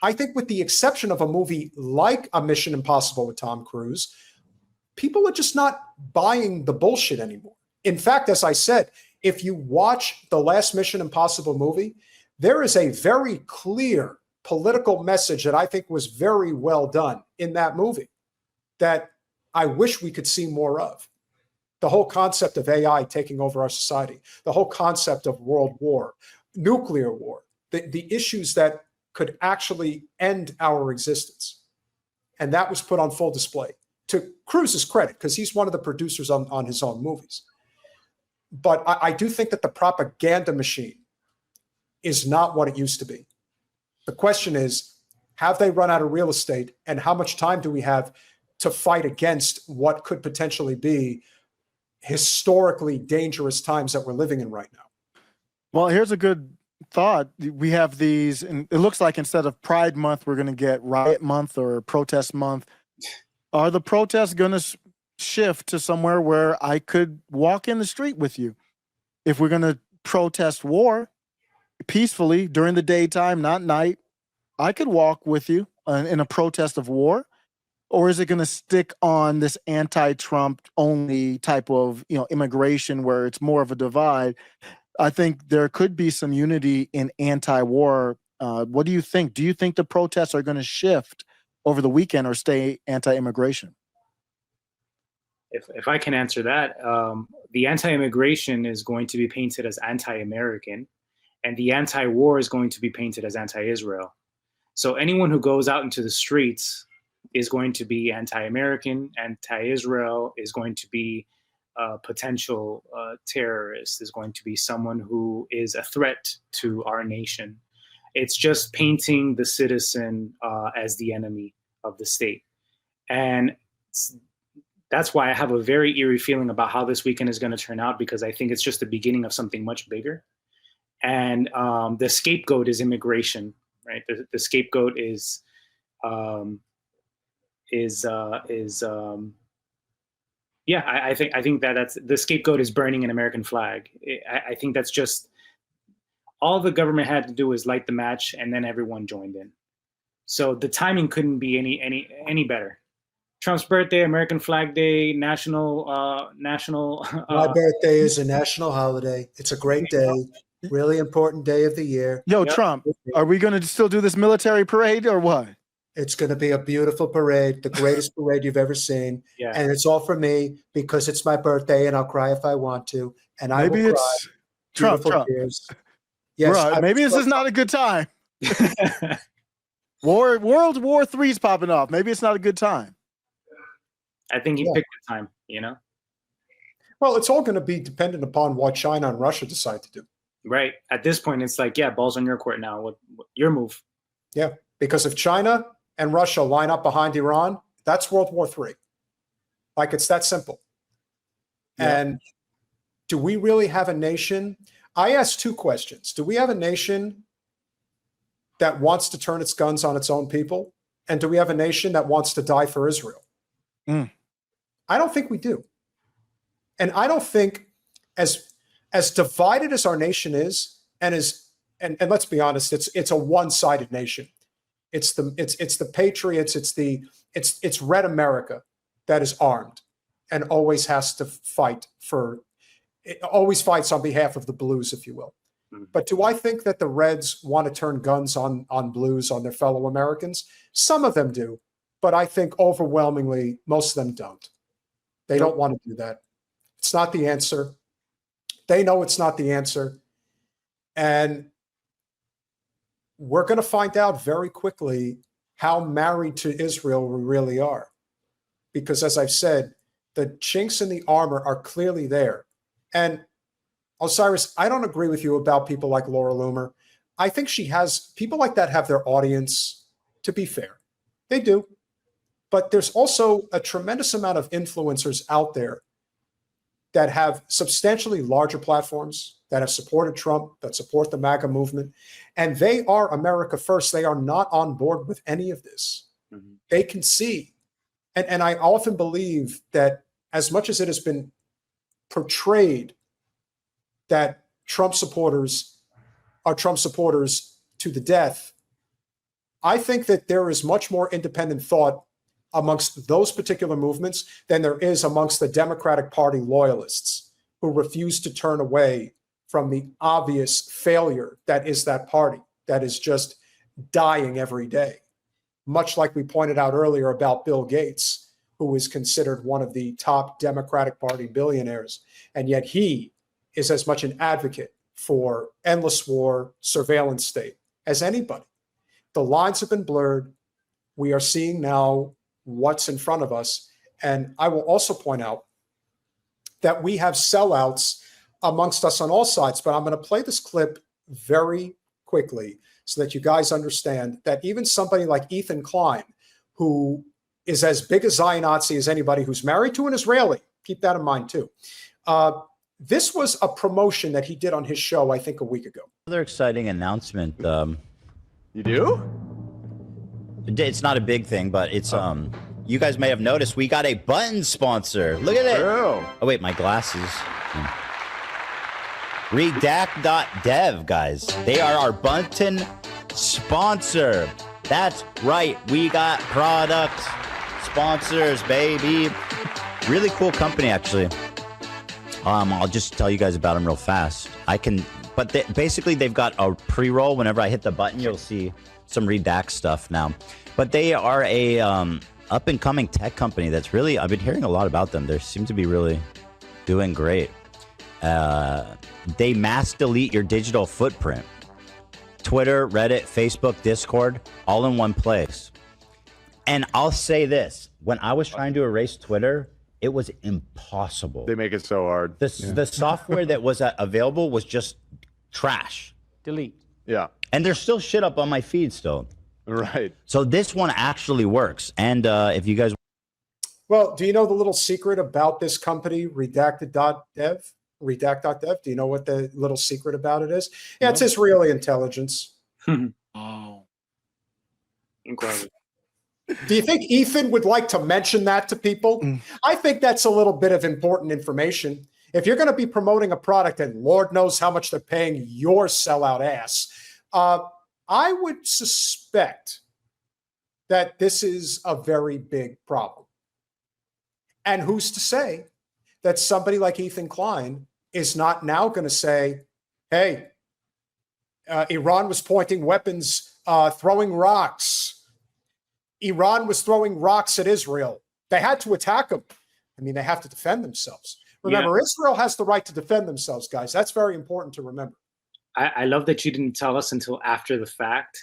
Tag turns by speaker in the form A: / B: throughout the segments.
A: I think with the exception of a movie like A Mission Impossible with Tom Cruise, people are just not buying the bullshit anymore. In fact, as I said, if you watch the last Mission Impossible movie, there is a very clear political message that I think was very well done in that movie that I wish we could see more of. The whole concept of AI taking over our society, the whole concept of world war, nuclear war, the issues that could actually end our existence. And that was put on full display, to Cruise's credit, because he's one of the producers on his own movies. But I do think that the propaganda machine is not what it used to be. The question is, have they run out of real estate, and how much time do we have to fight against what could potentially be historically dangerous times that we're living in right now?
B: Well, here's a good thought. We have these, and it looks like instead of Pride Month, we're going to get Riot Month or Protest Month. Are the protests going to shift to somewhere where I could walk in the street with you? If we're going to protest war peacefully during the daytime, not night, I could walk with you in a protest of war. Or is it going to stick on this anti-Trump only type of, immigration where it's more of a divide? I think there could be some unity in anti-war. What do you think? Do you think the protests are going to shift over the weekend or stay anti-immigration?
C: If I can answer that, the anti-immigration is going to be painted as anti-American, and the anti-war is going to be painted as anti-Israel. So anyone who goes out into the streets is going to be anti-American, anti-Israel, is going to be a potential terrorist, is going to be someone who is a threat to our nation. It's just painting the citizen as the enemy of the state. And that's why I have a very eerie feeling about how this weekend is going to turn out, because I think it's just the beginning of something much bigger. And the scapegoat is immigration, right? The scapegoat is I think that's the scapegoat is burning an American flag. I think that's just all the government had to do was light the match, and then everyone joined in. So the timing couldn't be any better. Trump's birthday, American Flag Day, national.
A: My birthday is a national holiday. It's a great day, really important day of the year.
B: Yo, yep. Trump, are we going to still do this military parade or what?
A: It's going to be a beautiful parade, the greatest parade you've ever seen.
C: Yeah.
A: And it's all for me because it's my birthday, and I'll cry if I want to. And I will cry.
B: Trump.
A: Tears. Yes,
B: right. Maybe this is not a good time. World War III is popping off. Maybe it's not a good time.
C: I think he picked the time,
A: Well, it's all going to be dependent upon what China and Russia decide to do.
C: Right. At this point, it's like, balls on your court now. What your move?
A: Yeah, because if China and Russia line up behind Iran, that's World War III. Like, it's that simple. Yeah. And do we really have a nation? I asked two questions. Do we have a nation that wants to turn its guns on its own people? And do we have a nation that wants to die for Israel? I don't think we do. And I don't think as divided as our nation is, and let's be honest, it's a one-sided nation. It's the patriots, it's red America that is armed and always has to fight always fights on behalf of the blues, if you will. But do I think that the Reds want to turn guns on blues, on their fellow Americans? Some of them do, but I think overwhelmingly most of them don't. They don't want to do that. It's not the answer. They know it's not the answer. And we're going to find out very quickly how married to Israel we really are. Because as I've said, the chinks in the armor are clearly there. And Osiris, I don't agree with you about people like Laura Loomer. I think people like that have their audience, to be fair. They do. But there's also a tremendous amount of influencers out there that have substantially larger platforms, that have supported Trump, that support the MAGA movement. And they are America first. They are not on board with any of this. Mm-hmm. They can see. And I often believe that as much as it has been portrayed that Trump supporters are Trump supporters to the death, I think that there is much more independent thought amongst those particular movements than there is amongst the Democratic Party loyalists who refuse to turn away from the obvious failure that is that party that is just dying every day. Much like we pointed out earlier about Bill Gates, who is considered one of the top Democratic Party billionaires, and yet he is as much an advocate for endless war, surveillance state as anybody. The lines have been blurred. We are seeing now what's in front of us. And I will also point out that we have sellouts amongst us on all sides, but I'm going to play this clip very quickly so that you guys understand that even somebody like Ethan Klein, who is as big a Zion-Nazi as anybody, who's married to an Israeli, keep that in mind too. This was a promotion that he did on his show, I think, a week ago.
D: Another exciting announcement.
E: You do?
D: It's not a big thing, but it's you guys may have noticed we got a button sponsor. Look at it.
E: Oh,
D: Oh wait, my glasses. Redact.dev, guys. They are our button sponsor. That's right. We got product sponsors, baby. Really cool company, actually. I'll just tell you guys about them real fast. Basically they've got a pre-roll. Whenever I hit the button, you'll see some Redact stuff now. But they are a up-and-coming tech company that's really, I've been hearing a lot about them. They seem to be really doing great. They mass delete your digital footprint. Twitter, Reddit, Facebook, Discord, all in one place. And I'll say this, when I was trying to erase Twitter, it was impossible.
E: they make it so hard.
D: The software that was available was just trash.
F: Delete.
E: Yeah,
D: And there's still shit up on my feed still.
E: right.
D: So this one actually works. And if you guys...
A: Well, do you know the little secret about this company, Redacted.dev? Redact.dev? Do you know what the little secret about it is? Yeah, it's Israeli intelligence.
F: Oh.
C: Incredible.
A: Do you think Ethan would like to mention that to people? I think that's a little bit of important information. If you're going to be promoting a product and Lord knows how much they're paying your sellout ass, I would suspect that this is a very big problem. And who's to say that somebody like Ethan Klein is not now going to say, hey, Iran was pointing weapons, throwing rocks. Iran was throwing rocks at Israel. They had to attack them. I mean, they have to defend themselves. Remember, Israel has the right to defend themselves, guys. That's very important to remember.
C: I love that you didn't tell us until after the fact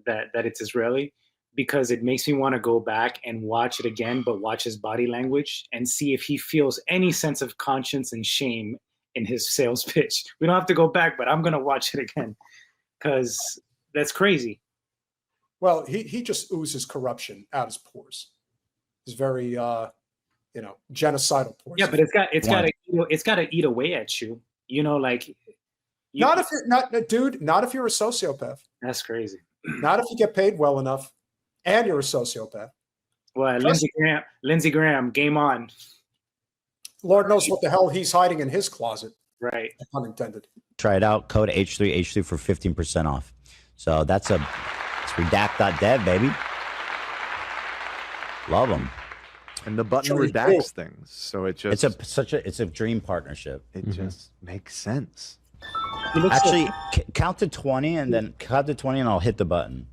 C: that it's Israeli, because it makes me want to go back and watch it again, but watch his body language and see if he feels any sense of conscience and shame in his sales pitch. We don't have to go back, but I'm going to watch it again because that's crazy.
A: Well, he just oozes corruption out his pores. He's very, genocidal pores.
C: Yeah, but it's got to eat away at you. You know, like
A: not if you're not, dude. Not if you're a sociopath.
C: That's crazy.
A: Not if you get paid well enough, and you're a sociopath.
C: Well, Lindsey Graham, game on.
A: Lord knows what the hell he's hiding in his closet.
C: Right.
A: Pun intended.
D: Try it out. Code H3H3 for 15% off. So it's redact.dev, baby. Love them.
E: And the button
A: Really
E: redacts
A: cool.
E: things, so it just
D: It's a dream partnership.
E: it just makes sense.
D: Actually, count to 20 and then count to 20 and I'll hit the button.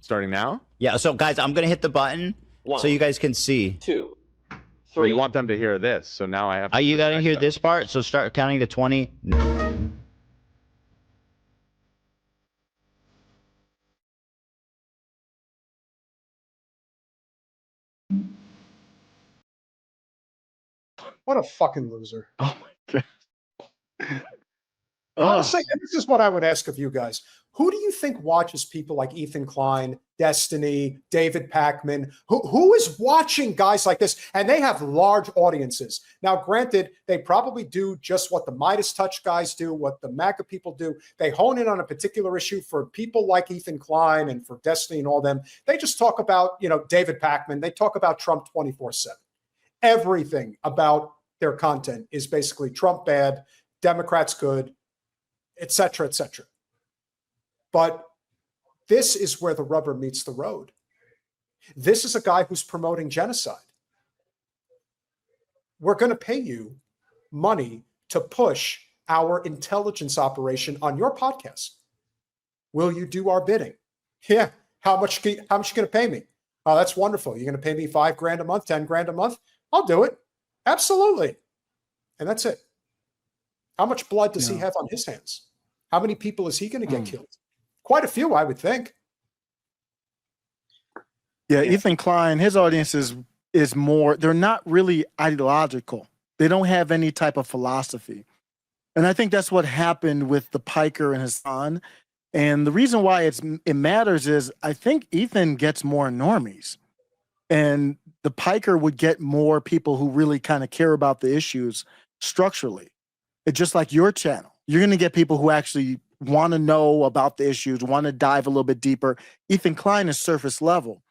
E: Starting now?
D: Yeah, so guys, I'm going to hit the button so you guys can see.
F: 2,
E: So
F: 3.
E: you want them to hear this, so now I have.
D: You got to hear this part, so start counting to 20.
A: What a fucking loser.
E: Oh my god.
A: Honestly, this is what I would ask of you guys. Who do you think watches people like Ethan Klein, Destiny, David Pakman? Who is watching guys like this? And they have large audiences. Now, granted, they probably do just what the Midas Touch guys do, what the MAGA people do. They hone in on a particular issue. For people like Ethan Klein and for Destiny and all them, they just talk about, David Pakman. They talk about Trump 24/7. Everything about their content is basically Trump bad, Democrats good, et cetera, et cetera. But This is where the rubber meets the road. This is a guy who's promoting genocide. We're going to pay you money to push our intelligence operation on your podcast. Will you do our bidding? Yeah. How much you going to pay me? Oh, that's wonderful. You're going to pay me $5,000 a month, $10,000 a month? I'll do it. Absolutely. And that's it. How much blood does he have on his hands? How many people is he going to get killed? Quite a few, I would think.
B: Yeah, Ethan Klein, his audience is more, they're not really ideological. They don't have any type of philosophy. And I think that's what happened with the Piker and Hassan. And the reason why it matters is I think Ethan gets more normies. And the Piker would get more people who really kind of care about the issues structurally. It's just like your channel. You're going to get people who actually want to know about the issues, want to dive a little bit deeper. Ethan Klein is surface level.